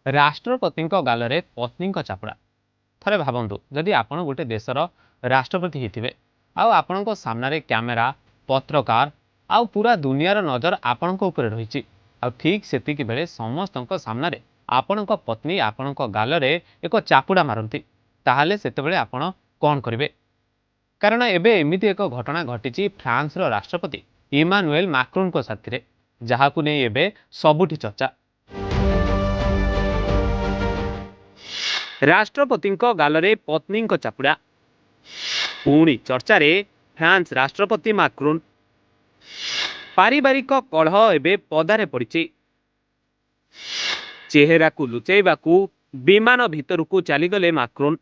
राष्ट्रपति गाल पत्नी चापुड़ा थे भावतु जदि आपण गोटे देशर राष्ट्रपति होते आपण सामने कैमेरा पत्रकार आउ पूरा दुनियार नजर आपण उपर रही ठीक से बेले समस्त सामने आपण पत्नी आपण गाल एक चापुड़ा मारती ताहले सेतेबेले आपण कौन करेंगे। कारण एबे एमिति एक घटना घटी फ्रांस राष्ट्रपति इमानुएल मैक्रोन को साथी जहाँ को नहीं एबे सबुठी चर्चा। राष्ट्रपति गाल पत्नी चापुड़ा पुणी चर्चा फ्रांस राष्ट्रपति मैक्रोन पारिवारिक कलह एबे पदारे पड़ी चेहरा को लुचाइबा विमान भितर को चलीगले मैक्रोन।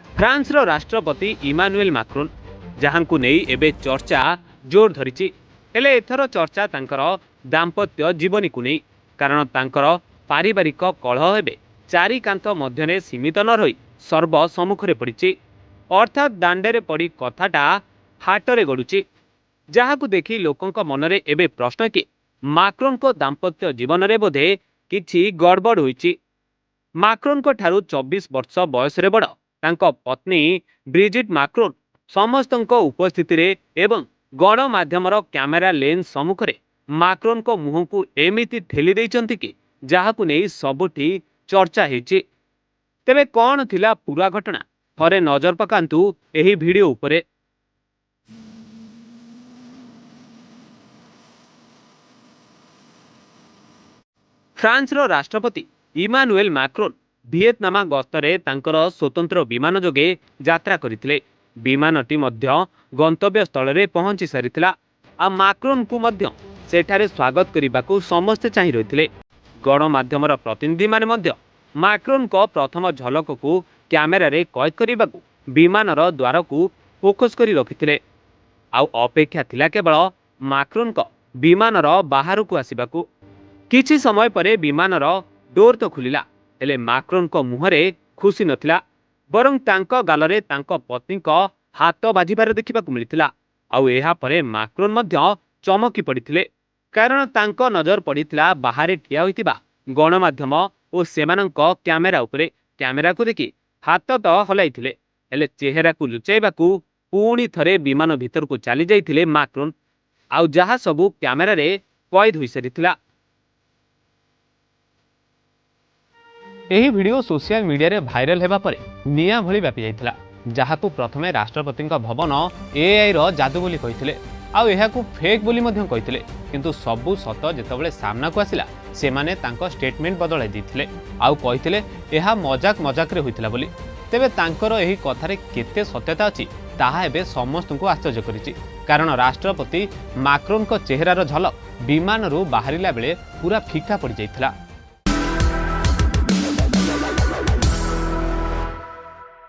फ्रांस राष्ट्रपति इमानुएल मैक्रोन जहां को नहीं एबे चर्चा जोर धरी हेले एथर चर्चा तांकर दाम्पत्य जीवनी को नहीं कारण तांकर पारिवारिक कलह एबे चारि कांथ मध्यने सीमित न रही सर्व सम्मुखरे पड़ी अर्थात दांडे पड़ी कथाटा हाटरे गड़ुची जहाँ को देखी लोकों मनरे एबे प्रश्न कि मैक्रोन को दाम्पत्य जीवन रे बोधे किछि गड़बड़ होईची। मैक्रोन को ठारू 24 वर्ष बयस रे बड़ तांको पत्नी ब्रिजिट मैक्रोन समस्त उपस्थिति रे एवं गणमाध्यमर कैमेरा लेंस सम्मुखरे मैक्रोन को मुह को एमिति ठेली देइचंती कि जहाँ को नहीं सबुठी चर्चा हेची। तेबे कौन थिला पूरा घटना थरे नजर पकांतु एही वीडियो उपरे। फ्रांस राष्ट्रपति इमानुएल मैक्रोन वियतनाम गस्तरे तांकर स्वतंत्र विमान जोगे यात्रा करथिले। विमानटी मध्य गंतव्य स्थल रे पहुंची सारिथिला आ मैक्रोन को मध्य सेठारे स्वागत करबाकू समस्ते चाहि रहिथिले। गणमाध्यमर प्रतिनिधि माने मध्य मैक्रोन को प्रथम झलक को कैमेरा रे कैद करबाकू विमानर द्वार को फोकस करी रखिथिले आउ अपेक्षा थिला केवल मैक्रोन को विमानर बाहर को आसीबाकू। किछि समय परे विमानर डोर तो खुलिला हेले मैक्रोन को मुहरे खुशी नथिला बरं तांको गालरे तांको पत्नी को हाथ बाजिबार देखिबाकू मिलिथिला आउ एहा परे मैक्रोन मध्य चमकी पड़िथिले कारण तांको नजर पड़िथिला बाहरे ठिया होइतिबा गणमाध्यम और सेमानंको कैमेरा उपरे। कैमेरा को देखि हाथ तो हलाइथिले हेले चेहरा को लुचाइबाकू पुणी थरे विमान भितर को चली जाइथिले मैक्रोन आउ जहा सबू कैमेरा रे कैद होई सारिथिला। यही वीडियो सोशल मीडिया रे भाइराल हेबा परे निया भली व्यापी जाइथिला जहाँ को प्रथमे राष्ट्रपति भवन एआई रो जादू बोली कहिथिले आउ एहा को फेक बोली मध्यम कहिथिले किंतु सबु सत जेतबेले सामना को आसिला से माने तांको स्टेटमेंट बदलाई दिथिले आउ कहिथिले एहा मजाक मजाक रे होइथिला बोली। तेबे तांकर एही कथारे केते सत्यता अछि ताहा एबे समस्तଙ୍କୁ आश्चर्य करिछि कारण राष्ट्रपति मैक्रोन को चेहरार झलक विमान रु बाहरिला बेले पूरा फीका पड़ जाइथिला।